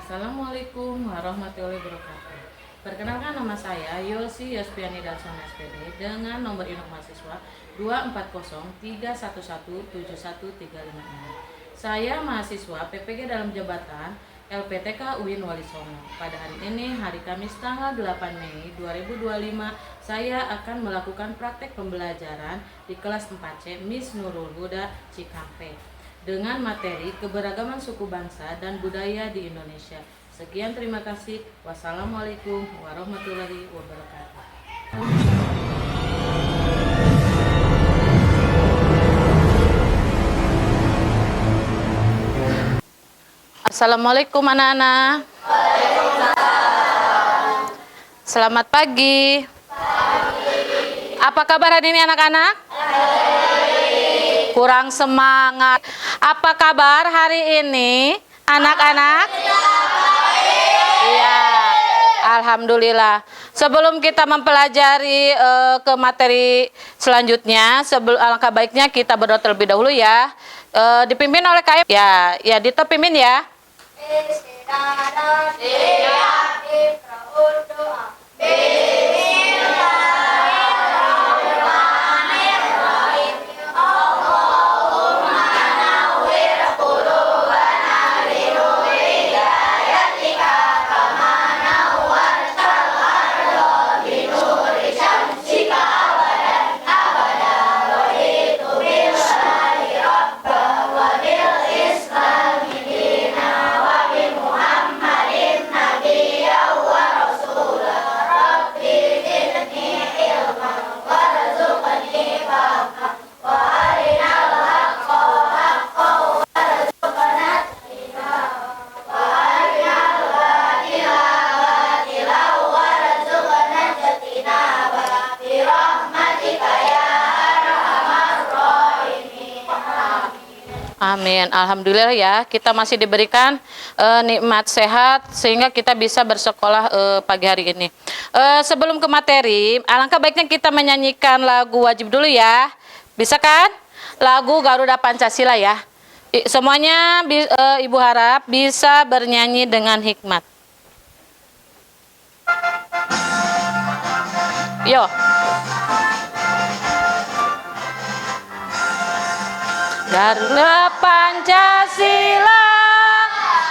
Assalamualaikum warahmatullahi wabarakatuh. Perkenalkan, nama saya Yosi Yospiani Dalsona SPD dengan nomor induk mahasiswa 24031171356. Saya mahasiswa PPG dalam jabatan LPTK UIN Wali Songo. Pada hari ini, hari Kamis tanggal 8 Mei 2025, saya akan melakukan praktek pembelajaran di kelas 4C Miss Nurul Huda Cikampek dengan materi keberagaman suku bangsa dan budaya di Indonesia. Sekian, terima kasih. Wassalamualaikum warahmatullahi wabarakatuh. Assalamualaikum anak-anak. Selamat pagi. Apa kabar hari ini anak-anak? Kurang semangat. Apa kabar hari ini anak-anak? Iya, alhamdulillah. Sebelum kita mempelajari ke materi selanjutnya, alangkah baiknya kita berdoa terlebih dahulu ya. Dipimpin oleh KM. Ya, Dito pimpin ya. Amin. Alhamdulillah ya, kita masih diberikan nikmat sehat sehingga kita bisa bersekolah pagi hari ini. Sebelum ke materi, alangkah baiknya kita menyanyikan lagu wajib dulu ya. Bisa kan? Lagu Garuda Pancasila ya. Semuanya Ibu harap bisa bernyanyi dengan hikmat. Yo. Garuda Pancasila,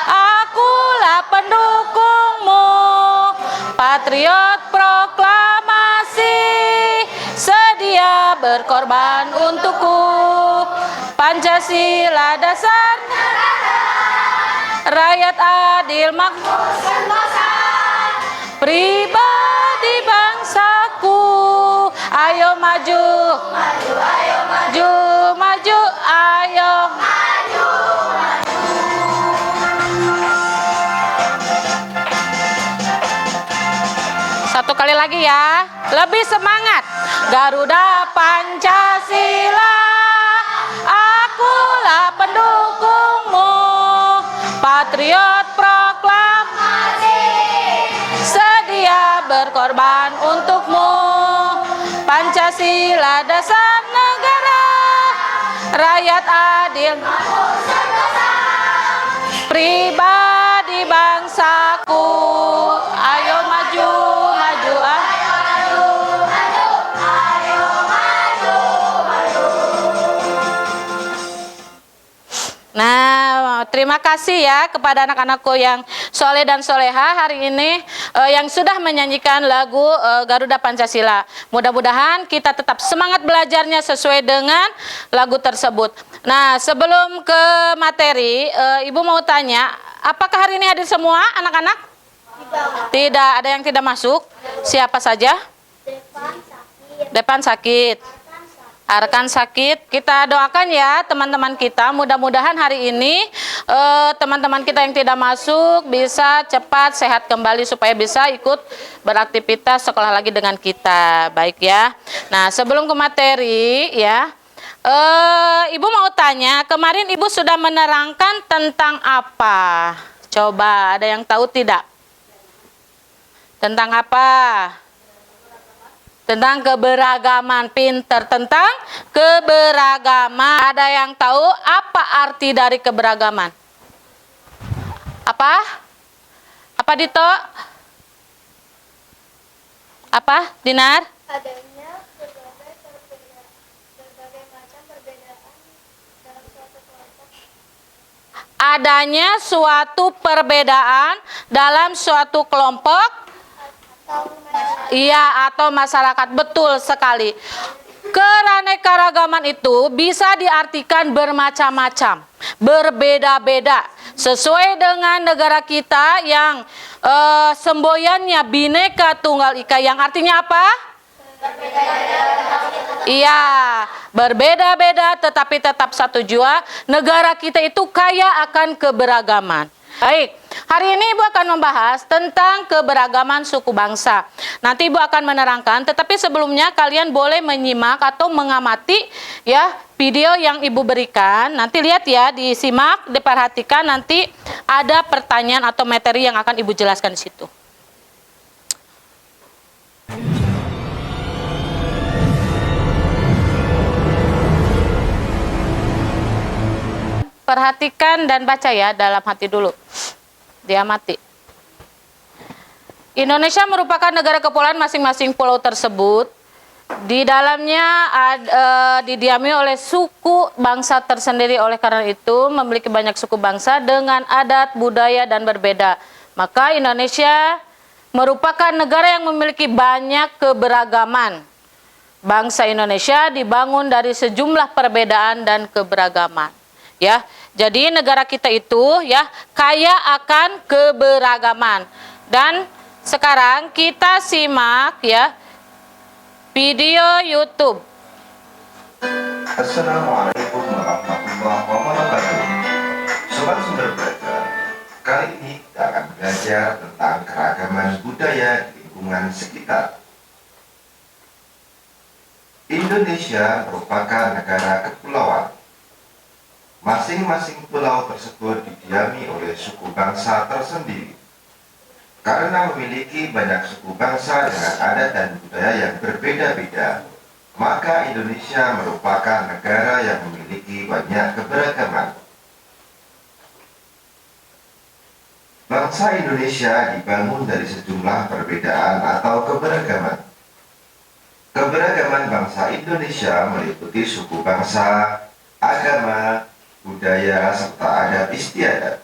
akulah pendukungmu, patriot proklamasi, sedia berkorban untukku. Pancasila dasar negara, rakyat adil makmur sentosa, pribadi bangsaku. Ayo maju, maju, ayo maju, maju, ayo maju, maju. Satu kali lagi ya, lebih semangat. Garuda Pancasila, akulah pendukungmu, patriot proklamasi, sedia berkorban untukmu. Pancasila dasar negara, rakyat adil makmur sentosa, pribadi bangsaku. Ayo maju, maju, ayo maju, maju, ayo maju, maju. Nah, terima kasih ya kepada anak-anakku yang soleh dan soleha hari ini yang sudah menyanyikan lagu Garuda Pancasila. Mudah-mudahan kita tetap semangat belajarnya sesuai dengan lagu tersebut. Nah, sebelum ke materi, Ibu mau tanya, apakah hari ini hadir semua anak-anak? Tidak, ada yang tidak masuk. Siapa saja? Depan sakit. Arkan sakit. Kita doakan ya teman-teman kita, mudah-mudahan hari ini teman-teman kita yang tidak masuk bisa cepat sehat kembali supaya bisa ikut beraktivitas sekolah lagi dengan kita. Baik ya. Nah, sebelum ke materi ya, Ibu mau tanya, kemarin Ibu sudah menerangkan tentang apa? Coba, ada yang tahu tidak? Tentang apa? Tentang keberagaman. Pinter, tentang keberagaman. Ada yang tahu apa arti dari keberagaman? Apa? Apa Dito? Apa Dinar? Adanya berbagai macam perbedaan dalam suatu kelompok. Adanya suatu perbedaan dalam suatu kelompok, iya, atau masyarakat. Betul sekali. Keanekaragaman itu bisa diartikan bermacam-macam, berbeda-beda, sesuai dengan negara kita yang semboyannya Bhinneka Tunggal Ika, yang artinya apa? Iya, berbeda-beda tetapi tetap satu jua. Negara kita itu kaya akan keberagaman. Baik, hari ini Ibu akan membahas tentang keberagaman suku bangsa. Nanti Ibu akan menerangkan, tetapi sebelumnya kalian boleh menyimak atau mengamati ya video yang Ibu berikan. Nanti lihat ya, disimak, diperhatikan, nanti ada pertanyaan atau materi yang akan Ibu jelaskan di situ. Perhatikan dan baca ya dalam hati dulu. Diamati. Indonesia merupakan negara kepulauan, masing-masing pulau tersebut di dalamnya didiami oleh suku bangsa tersendiri. Oleh karena itu memiliki banyak suku bangsa dengan adat, budaya dan berbeda. Maka Indonesia merupakan negara yang memiliki banyak keberagaman. Bangsa Indonesia dibangun dari sejumlah perbedaan dan keberagaman. Ya, jadi negara kita itu ya kaya akan keberagaman. Dan sekarang kita simak ya video YouTube. Assalamualaikum warahmatullahi wabarakatuh. Sobat Sumber Belajar, kali ini kita akan belajar tentang keragaman budaya di lingkungan sekitar. Indonesia merupakan negara kepulauan. Masing-masing pulau tersebut didiami oleh suku bangsa tersendiri. Karena memiliki banyak suku bangsa dengan adat dan budaya yang berbeda-beda, maka Indonesia merupakan negara yang memiliki banyak keberagaman. Bangsa Indonesia dibangun dari sejumlah perbedaan atau keberagaman. Keberagaman bangsa Indonesia meliputi suku bangsa, agama, budaya, serta adat istiadat.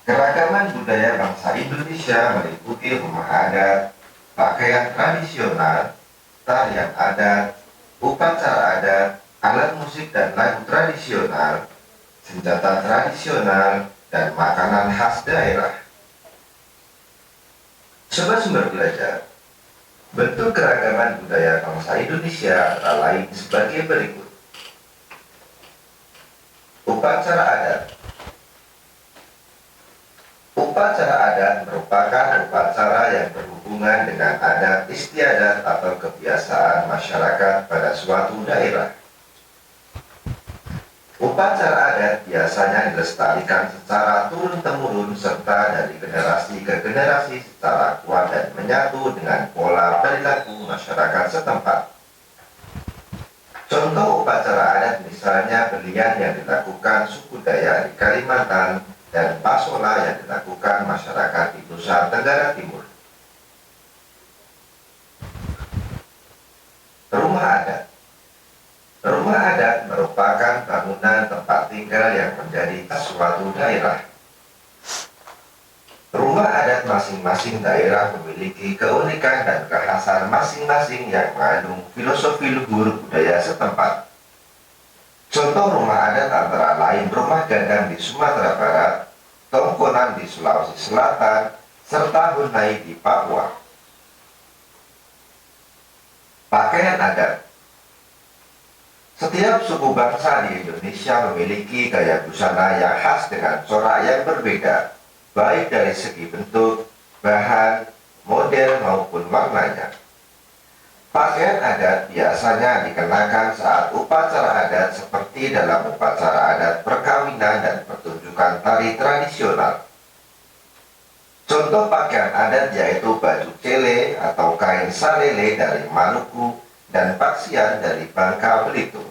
Keragaman budaya bangsa Indonesia meliputi rumah adat, pakaian tradisional, tarian adat, upacara adat, alat musik dan lagu tradisional, senjata tradisional, dan makanan khas daerah. Sobat Sumber Belajar, bentuk keragaman budaya bangsa Indonesia antara lain sebagai berikut. Upacara adat. Upacara adat merupakan upacara yang berhubungan dengan adat istiadat atau kebiasaan masyarakat pada suatu daerah. Upacara adat biasanya dilestarikan secara turun-temurun serta dari generasi ke generasi secara kuat dan menyatu dengan pola perilaku masyarakat setempat. Contoh upacara adat misalnya belian yang dilakukan suku Dayak di Kalimantan dan pasola yang dilakukan masyarakat di Nusa Tenggara Timur. Rumah adat. Rumah adat merupakan bangunan tempat tinggal yang menjadi suatu daerah. Rumah adat masing-masing daerah memiliki keunikan dan kekhasan masing-masing yang mengandung filosofi luhur budaya setempat. Contoh rumah adat antara lain rumah gadang di Sumatera Barat, Tongkonan di Sulawesi Selatan, serta Hunai di Papua. Pakaian adat. Setiap suku bangsa di Indonesia memiliki gaya busana yang khas dengan corak yang berbeda, baik dari segi bentuk, bahan, model maupun warnanya. Pakaian adat biasanya dikenakan saat upacara adat seperti dalam upacara adat perkawinan dan pertunjukan tari tradisional. Contoh pakaian adat yaitu baju cele atau kain salele dari Maluku dan paksian dari Bangka Belitung.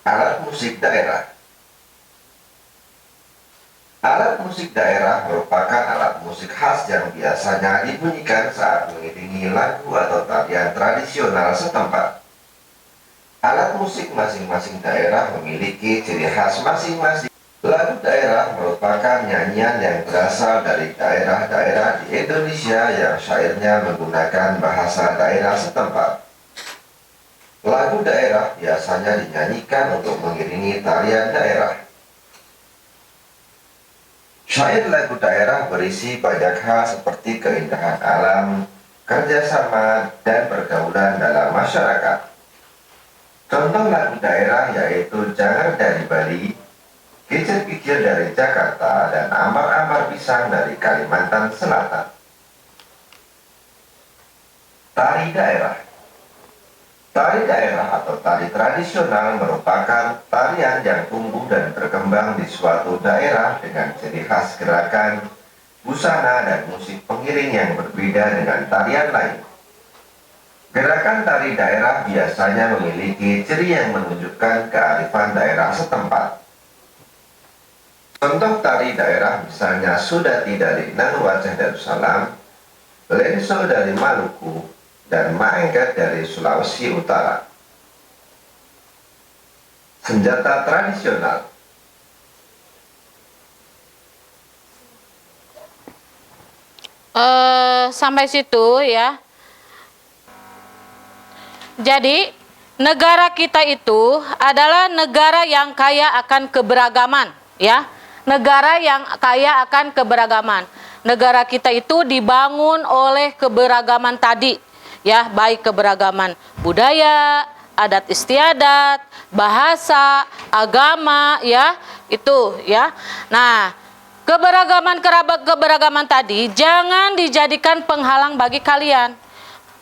Alat musik daerah. Alat musik daerah merupakan alat musik khas yang biasanya dibunyikan saat mengiringi lagu atau tarian tradisional setempat. Alat musik masing-masing daerah memiliki ciri khas masing-masing. Lagu daerah merupakan nyanyian yang berasal dari daerah-daerah di Indonesia yang syairnya menggunakan bahasa daerah setempat. Lagu daerah biasanya dinyanyikan untuk mengiringi tarian daerah. Syair lagu daerah berisi banyak hal seperti keindahan alam, kerjasama, dan pergaulan dalam masyarakat. Contoh lagu daerah yaitu Jangan dari Bali, Kicir-kicir dari Jakarta, dan Amar-amar pisang dari Kalimantan Selatan. Tari daerah. Tari daerah atau tari tradisional merupakan tarian yang tumbuh dan berkembang di suatu daerah dengan ciri khas gerakan, busana, dan musik pengiring yang berbeda dengan tarian lain. Gerakan tari daerah biasanya memiliki ciri yang menunjukkan kearifan daerah setempat. Contoh tari daerah misalnya Sudati dari Nang Wajah Darussalam, Lenso dari Maluku, dan Maengket dari Sulawesi Utara. Senjata tradisional. Sampai situ ya. Jadi negara kita itu adalah negara yang kaya akan keberagaman ya. Negara yang kaya akan keberagaman. Negara kita itu dibangun oleh keberagaman tadi ya, baik keberagaman budaya, adat istiadat, bahasa, agama ya, itu ya. Nah, keberagaman tadi jangan dijadikan penghalang bagi kalian.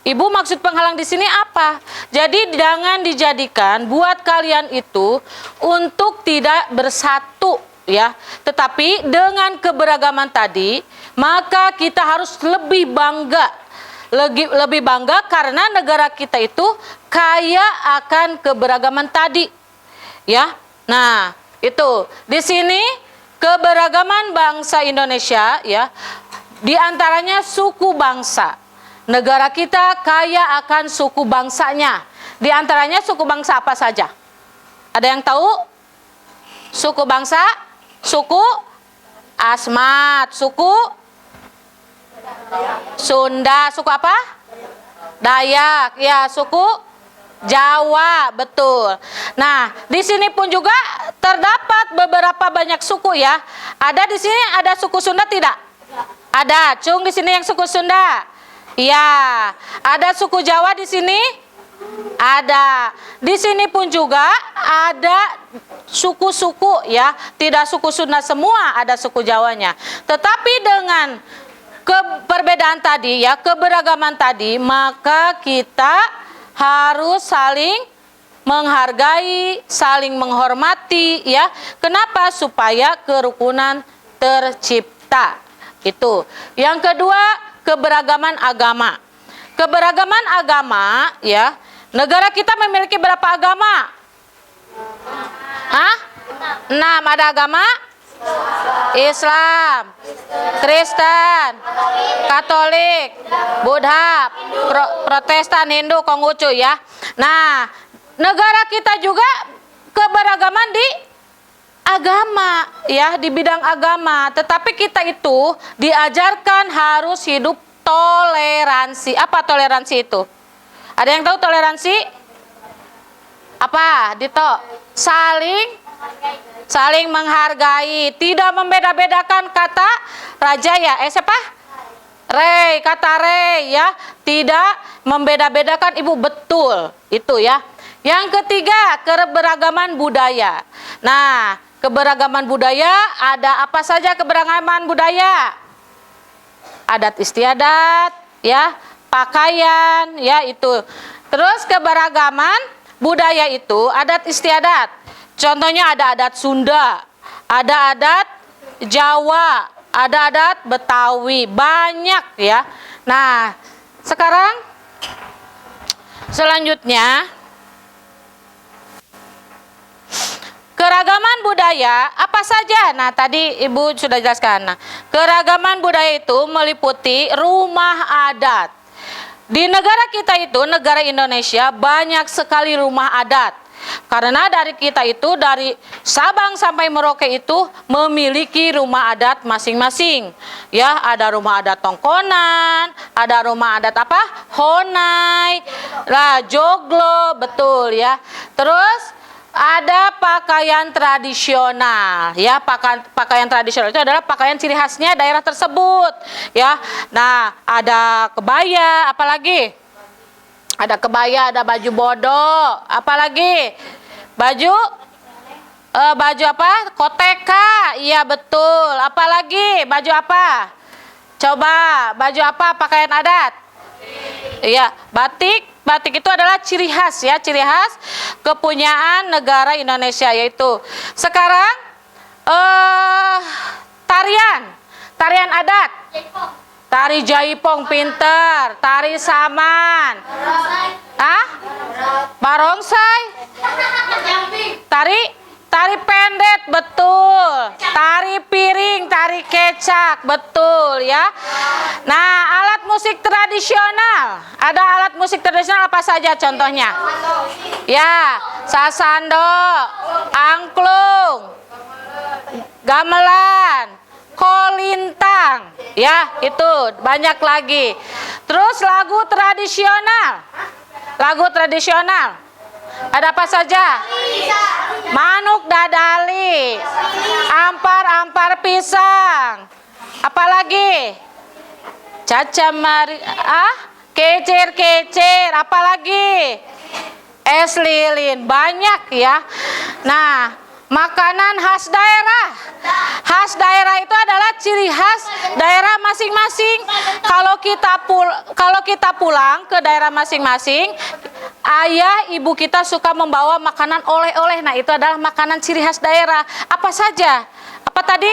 Ibu maksud penghalang di sini apa? Jadi jangan dijadikan buat kalian itu untuk tidak bersatu ya. Tetapi dengan keberagaman tadi, maka kita harus lebih bangga. Lebih bangga karena negara kita itu kaya akan keberagaman tadi. Ya. Nah, itu. Di sini keberagaman bangsa Indonesia ya. Di antaranya suku bangsa. Negara kita kaya akan suku bangsanya. Di antaranya suku bangsa apa saja? Ada yang tahu? Suku bangsa? Suku Asmat, suku Sunda, suku apa? Dayak, ya, suku Jawa, betul. Nah, di sini pun juga terdapat beberapa banyak suku ya. Ada di sini ada suku Sunda tidak? Ada, Cung di sini yang suku Sunda. Iya, ada suku Jawa di sini? Ada. Di sini pun juga ada suku-suku ya, tidak suku Sunda semua, ada suku Jawanya. Tetapi dengan perbedaan tadi ya, keberagaman tadi, maka kita harus saling menghargai, saling menghormati ya. Kenapa? Supaya kerukunan tercipta. Itu. Yang kedua, keberagaman agama. Keberagaman agama ya. Negara kita memiliki berapa agama? Hah? 6. Ada agama? Islam, Kristen, Katolik, Buddha, Protestan, Hindu, Konghucu ya. Nah, negara kita juga keberagaman di agama ya, di bidang agama. Tetapi kita itu diajarkan harus hidup toleransi. Apa toleransi itu? Ada yang tahu toleransi? Apa? Dito? Saling menghargai, tidak membeda-bedakan, kata Raja ya. Siapa? Rey, kata Rey ya. Tidak membeda-bedakan, Ibu, betul. Itu ya. Yang ketiga, keberagaman budaya. Nah, keberagaman budaya ada apa saja keberagaman budaya? Adat istiadat ya, pakaian ya, itu. Terus keberagaman budaya itu adat istiadat. Contohnya ada adat Sunda, ada adat Jawa, ada adat Betawi, banyak ya. Nah, sekarang selanjutnya Keragaman budaya apa saja? Nah, tadi Ibu sudah jelaskan. Nah, keragaman budaya itu meliputi rumah adat. Di negara kita itu, negara Indonesia, banyak sekali rumah adat. Karena dari kita itu, dari Sabang sampai Merauke itu memiliki rumah adat masing-masing. Ya, ada rumah adat Tongkonan, ada rumah adat apa? Honai, lah Joglo, betul ya. Terus ada pakaian tradisional, ya. Pakaian tradisional itu adalah pakaian ciri khasnya daerah tersebut, ya. Nah, ada kebaya, apalagi? Ada kebaya, ada baju bodo, apalagi? Baju baju apa? Koteka, iya betul. Apalagi? Baju apa? Coba, baju apa pakaian adat? Iya, batik. Batik itu adalah ciri khas ya, ciri khas kepunyaan negara Indonesia, yaitu sekarang tarian adat. Tari jaipong pinter, tari saman. Barongsai. Tari pendet, betul. Tari piring, tari kecak, betul ya. Nah, alat musik tradisional. Ada alat musik tradisional apa saja contohnya? Ya, sasando, angklung, gamelan, kolintang. Ya, itu banyak lagi. Terus lagu tradisional. Lagu tradisional. Ada apa saja? Manuk dadali, ampar-ampar pisang. Apalagi? Cacamari, kecer-kecer, apalagi? Es lilin, banyak ya. Nah, makanan khas daerah. Khas daerah itu adalah ciri khas daerah masing-masing. Kalau kita pulang ke daerah masing-masing, ayah ibu kita suka membawa makanan oleh-oleh. Nah, itu adalah makanan ciri khas daerah. Apa saja? Apa tadi?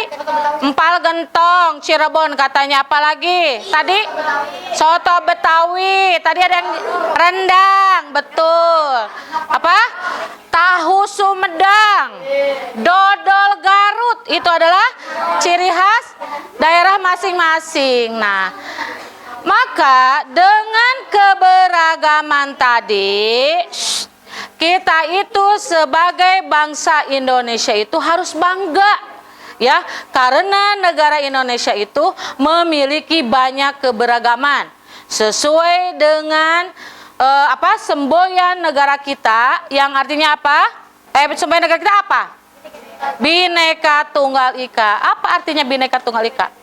Empal gentong, Cirebon katanya. Apalagi? Tadi? Soto Betawi. Tadi ada yang rendang, betul. Apa? Tahu Sumedang, dodol Garut. Itu adalah ciri khas daerah masing-masing. Nah, maka dengan keberagaman tadi, kita itu sebagai bangsa Indonesia itu harus bangga. Ya, karena negara Indonesia itu memiliki banyak keberagaman sesuai dengan semboyan negara kita, yang artinya apa? Semboyan negara kita apa? Bhinneka Tunggal Ika. Apa artinya Bhinneka Tunggal Ika?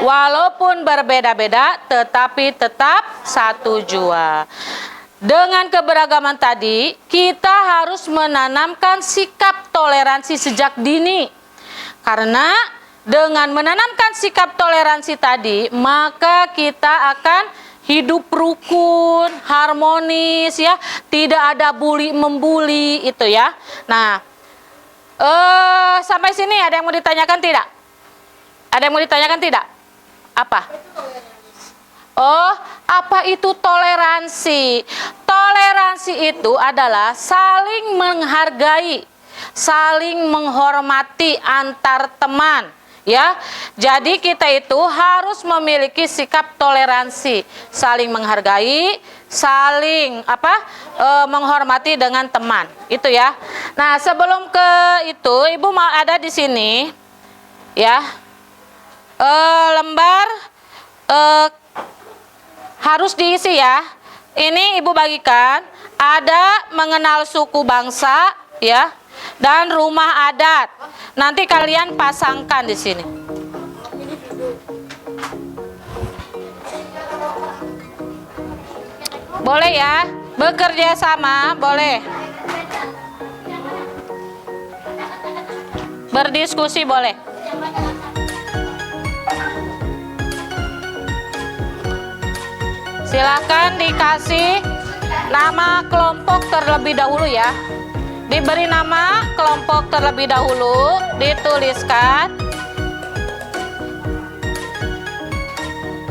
Walaupun berbeda-beda, tetapi tetap satu jua. Dengan keberagaman tadi, kita harus menanamkan sikap toleransi sejak dini. Karena dengan menanamkan sikap toleransi tadi, maka kita akan hidup rukun, harmonis ya, tidak ada bully-membuli itu ya. Nah, sampai sini ada yang mau ditanyakan tidak? Ada yang mau ditanyakan tidak? Apa? Oh, apa itu toleransi? Toleransi itu adalah saling menghargai, saling menghormati antar teman, ya. Jadi kita itu harus memiliki sikap toleransi, saling menghargai, saling menghormati dengan teman, itu ya. Nah, sebelum ke itu, Ibu mau ada di sini, ya. Lembar harus diisi ya. Ini Ibu bagikan, ada mengenal suku bangsa, ya. Dan rumah adat. Nanti kalian pasangkan di sini. Boleh ya? Bekerja sama, boleh. Berdiskusi boleh. Silakan dikasih nama kelompok terlebih dahulu ya. Diberi nama kelompok terlebih dahulu, dituliskan.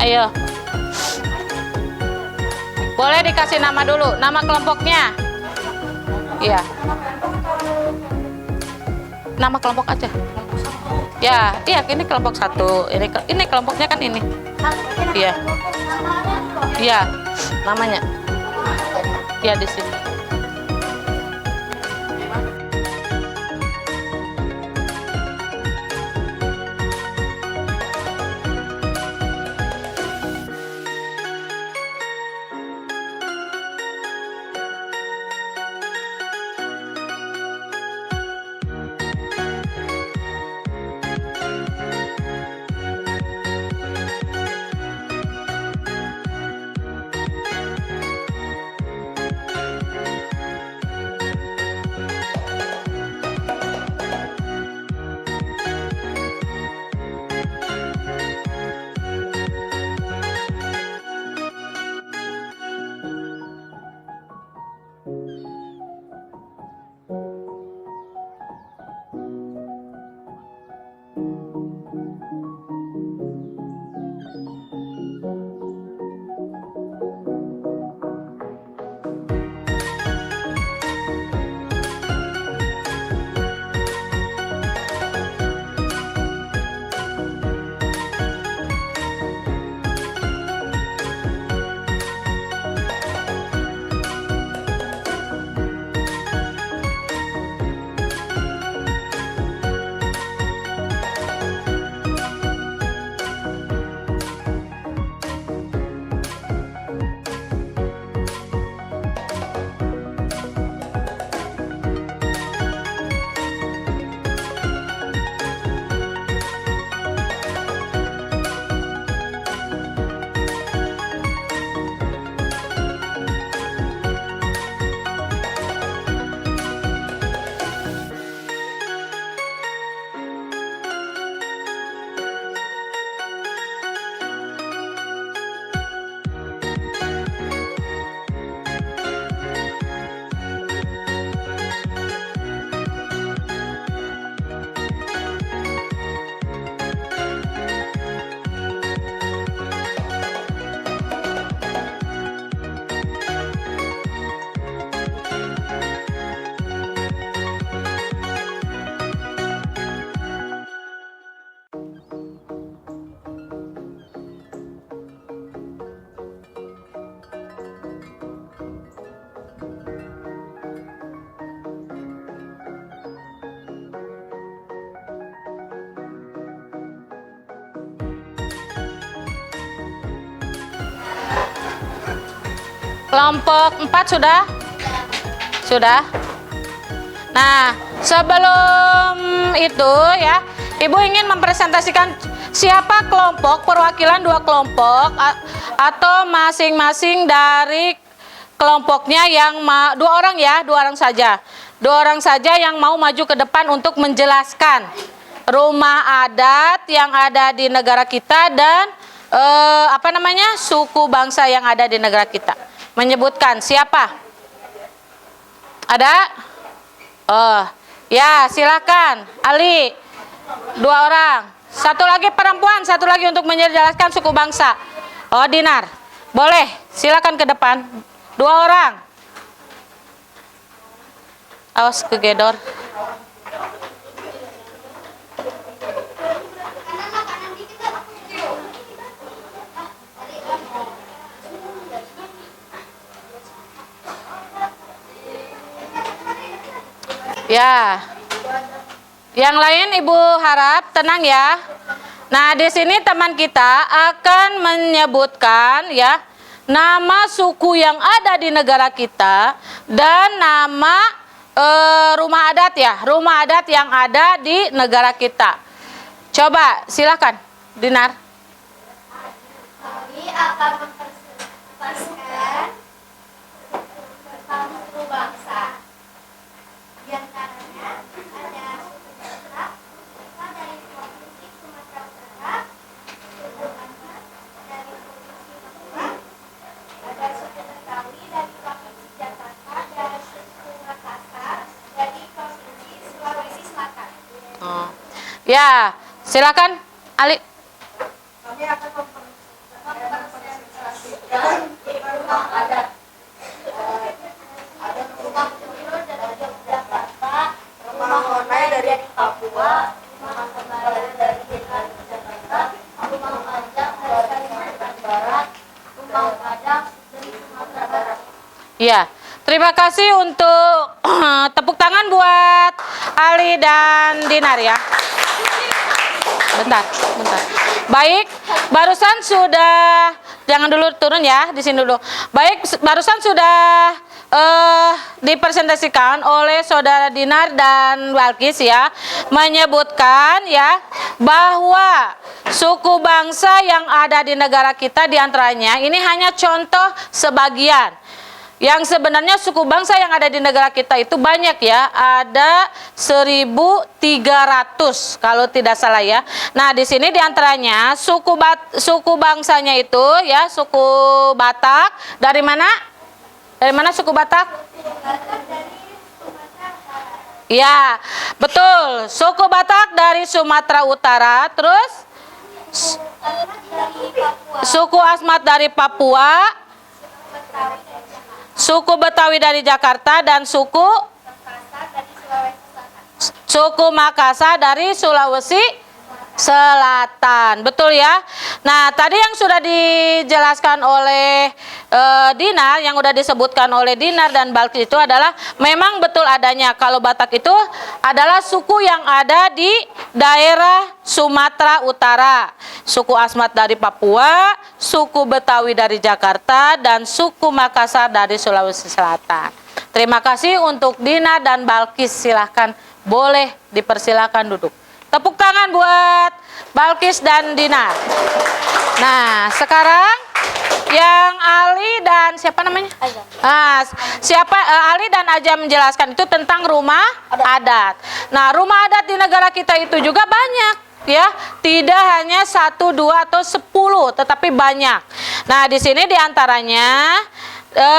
Ayo. Boleh dikasih nama dulu, nama kelompoknya. Iya. nama kelompok aja. Ya, iya ini kelompok 1. Ini kelompoknya kan ini. Iya. Iya, namanya. Ya di sini. Kelompok 4 sudah? Sudah? Nah, sebelum itu ya, Ibu ingin mempresentasikan siapa kelompok, perwakilan 2 kelompok atau masing-masing dari kelompoknya yang 2 orang ya, 2 orang saja. 2 orang saja yang mau maju ke depan untuk menjelaskan rumah adat yang ada di negara kita dan suku bangsa yang ada di negara kita. Menyebutkan siapa? Ada? Oh, ya silakan. Ali, 2 orang. 1 lagi perempuan, 1 lagi untuk menjelaskan suku bangsa. Oh, Dinar. Boleh, silakan ke depan. 2 orang. Awas kegedor. Ya, yang lain Ibu harap tenang ya. Nah, di sini teman kita akan menyebutkan ya nama suku yang ada di negara kita dan nama rumah adat ya, rumah adat yang ada di negara kita. Coba, silakan, Dinar. Kami akan mempresentasikan tentang suku bangsa. Di antaranya ada suku Batak dari Provinsi Sumatera Utara, suku Batak dari Provinsi Papua, ada suku Betawi dari Provinsi Jakarta, dan suku Makassar dari Provinsi Sulawesi Selatan. Oh. Ya, silakan, Ali. Kami akan mempresentasikan rumah adat. Ada rumah Tuyul dari Yogyakarta, rumah Honai dari Papua, rumah kebaya dari DKI Jakarta, rumah pajak dari Kalimantan Barat, rumah pajak dari Sumatera Barat. Ya, terima kasih untuk tepuk tangan buat Ali dan Dinar ya. Bentar. Baik, barusan sudah, jangan dulu turun ya, di sini dulu. Baik, barusan sudah dipresentasikan oleh saudara Dinar dan Balkis ya, menyebutkan ya bahwa suku bangsa yang ada di negara kita diantaranya ini hanya contoh sebagian. Yang sebenarnya suku bangsa yang ada di negara kita itu banyak ya, ada 1.300 kalau tidak salah ya. Nah di sini diantaranya suku bangsanya itu ya suku Batak. Dari mana? Dari mana suku Batak? Ya betul, suku Batak dari Sumatera Utara. Terus suku Asmat dari Papua, suku Betawi dari Jakarta, dan suku Makassar dari Sulawesi Selatan. Betul ya. Nah, tadi yang sudah dijelaskan oleh Dinar, yang sudah disebutkan oleh Dinar dan Balkis itu adalah memang betul adanya. Kalau Batak itu adalah suku yang ada di daerah Sumatera Utara. Suku Asmat dari Papua, suku Betawi dari Jakarta, dan suku Makassar dari Sulawesi Selatan. Terima kasih untuk Dinar dan Balkis. Silahkan, boleh dipersilakan duduk. Tepuk tangan buat Balkis dan Dinar. Nah, sekarang yang Ali dan siapa namanya? Azam. Ali dan Ajam menjelaskan itu tentang rumah adat. Nah, rumah adat di negara kita itu juga banyak ya, tidak hanya 1, 2 atau 10, tetapi banyak. Nah, di sini diantaranya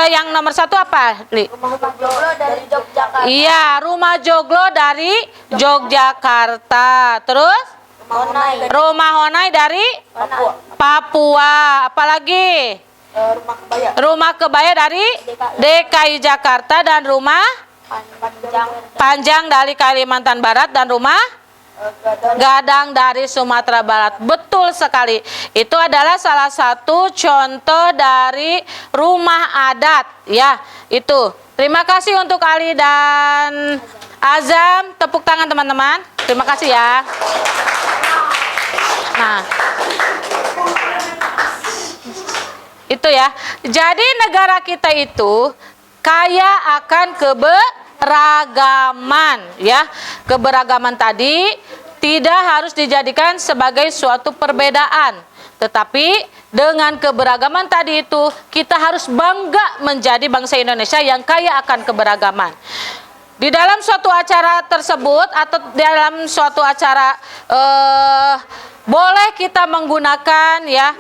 yang nomor 1 apa, Li? Rumah joglo dari Yogyakarta. Iya, rumah joglo dari Yogyakarta. Terus rumah honai dari Papua. Apalagi? Rumah kebaya dari DKI Jakarta, dan rumah panjang dari Kalimantan Barat, dan rumah gadang dari Sumatera Barat. Betul sekali. Itu adalah salah satu contoh dari rumah adat ya. Itu. Terima kasih untuk Ali dan Azam. Tepuk tangan teman-teman. Terima kasih ya. Nah, itu ya. Jadi negara kita itu kaya akan keberagaman ya. Keberagaman tadi tidak harus dijadikan sebagai suatu perbedaan, tetapi dengan keberagaman tadi itu kita harus bangga menjadi bangsa Indonesia yang kaya akan keberagaman. Di dalam suatu acara tersebut atau dalam suatu acara boleh kita menggunakan ya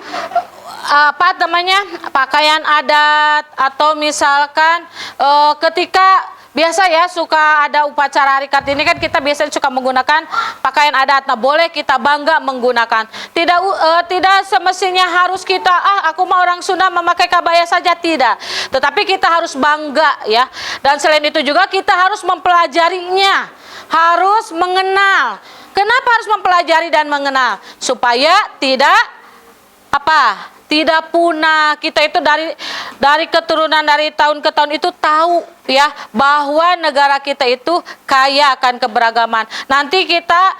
pakaian adat, atau misalkan ketika biasa ya suka ada upacara hari Kartini kan kita biasanya suka menggunakan pakaian adat. Nah, boleh kita bangga menggunakan. Tidak semestinya harus kita aku mau orang Sunda memakai kabaya saja, tidak. Tetapi kita harus bangga ya. Dan selain itu juga kita harus mempelajarinya, harus mengenal. Kenapa harus mempelajari dan mengenal? Supaya tidak punah. Kita itu dari keturunan dari tahun ke tahun itu tahu ya bahwa negara kita itu kaya akan keberagaman. Nanti kita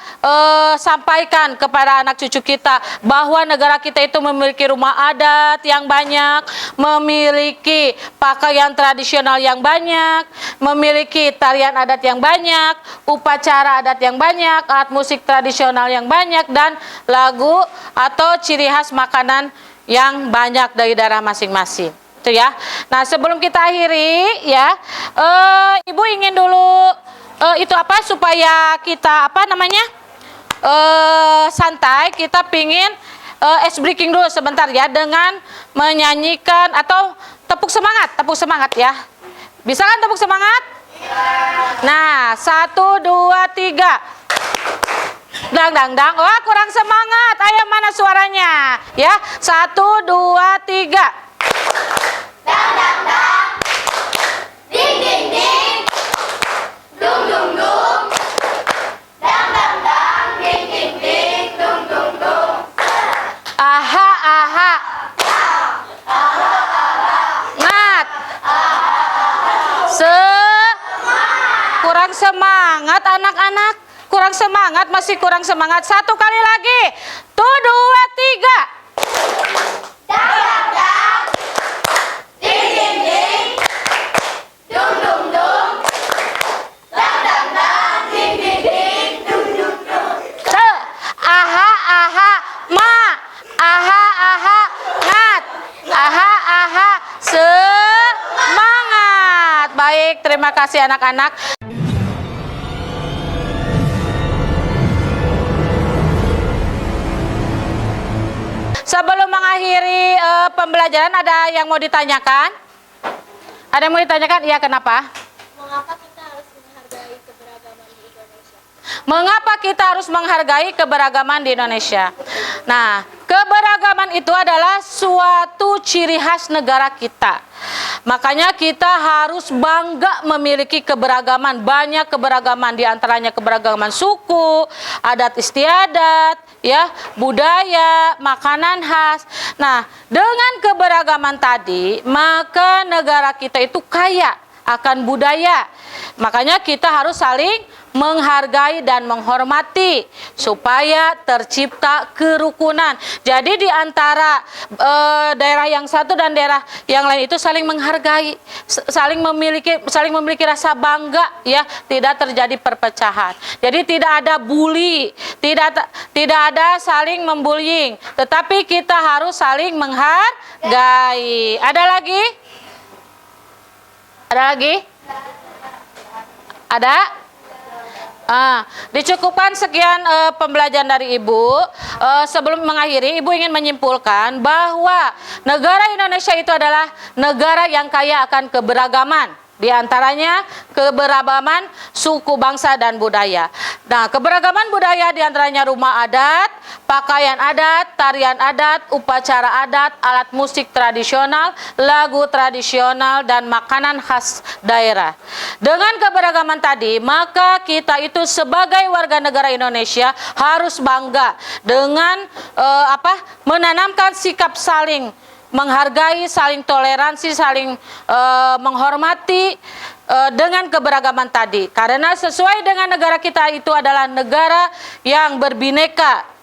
sampaikan kepada anak cucu kita bahwa negara kita itu memiliki rumah adat yang banyak, memiliki pakaian tradisional yang banyak, memiliki tarian adat yang banyak, upacara adat yang banyak, alat musik tradisional yang banyak, dan lagu atau ciri khas makanan yang banyak dari daerah masing-masing. Itu ya. Nah, sebelum kita akhiri ya, Ibu ingin dulu supaya kita santai, kita pingin ice breaking dulu sebentar ya dengan menyanyikan atau tepuk semangat ya. Bisa kan tepuk semangat? Nah, 1, 2, 3. Dang dang dang. Wah, kurang semangat. Ayo, mana suaranya? Ya. 1, 2, 3. Dang dang dang. Ding ding ding. Dung dung dung. anak-anak? Kurang semangat, masih kurang semangat. Satu kali lagi. 1, 2, 3. Aha, aha, ma. Aha, aha, ngat. Aha, aha, semangat. Baik, terima kasih anak-anak. Sebelum mengakhiri pembelajaran, ada yang mau ditanyakan? Ada yang mau ditanyakan? Iya, kenapa? Mengapa kita harus menghargai keberagaman di Indonesia? Mengapa kita harus menghargai keberagaman di Indonesia? Nah, keberagaman itu adalah suatu ciri khas negara kita. Makanya kita harus bangga memiliki keberagaman, banyak keberagaman, di antaranya keberagaman suku, adat istiadat, ya, budaya, makanan khas. Nah, dengan keberagaman tadi, maka negara kita itu kaya akan budaya. Makanya kita harus saling menghargai dan menghormati supaya tercipta kerukunan. Jadi di antara daerah yang satu dan daerah yang lain itu saling menghargai, saling memiliki rasa bangga, ya, tidak terjadi perpecahan. Jadi tidak ada bully, tidak ada saling membullying, tetapi kita harus saling menghargai. Ada lagi? Ada lagi? Ada? Dicukupkan sekian pembelajaran dari Ibu. Sebelum mengakhiri, Ibu ingin menyimpulkan bahwa negara Indonesia itu adalah negara yang kaya akan keberagaman. Di antaranya keberagaman suku, bangsa, dan budaya. Nah, keberagaman budaya di antaranya rumah adat, pakaian adat, tarian adat, upacara adat, alat musik tradisional, lagu tradisional, dan makanan khas daerah. Dengan keberagaman tadi, maka kita itu sebagai warga negara Indonesia harus bangga dengan menanamkan sikap saling menghargai, saling toleransi, saling menghormati dengan keberagaman tadi. Karena sesuai dengan negara kita itu adalah negara yang berbineka,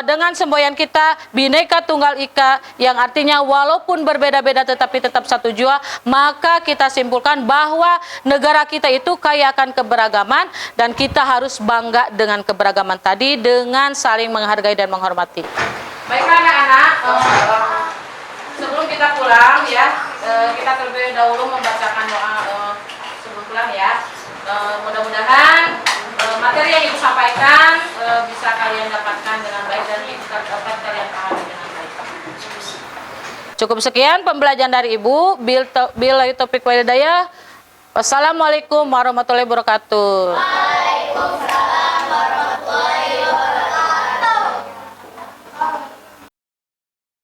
dengan semboyan kita Bhinneka Tunggal Ika, yang artinya walaupun berbeda-beda tetapi tetap satu jua. Maka kita simpulkan bahwa negara kita itu kaya akan keberagaman, dan kita harus bangga dengan keberagaman tadi dengan saling menghargai dan menghormati. Baiklah anak-anak, sebelum kita pulang, ya, kita terlebih dahulu membacakan doa sebelum pulang, ya. Mudah-mudahan materi yang Ibu sampaikan bisa kalian dapatkan dengan baik dan bisa dapat kalian pahami dengan baik. Cukup sekian pembelajaran dari Ibu. Billahi taufiq wal hidayah. Wassalamualaikum warahmatullahi wabarakatuh.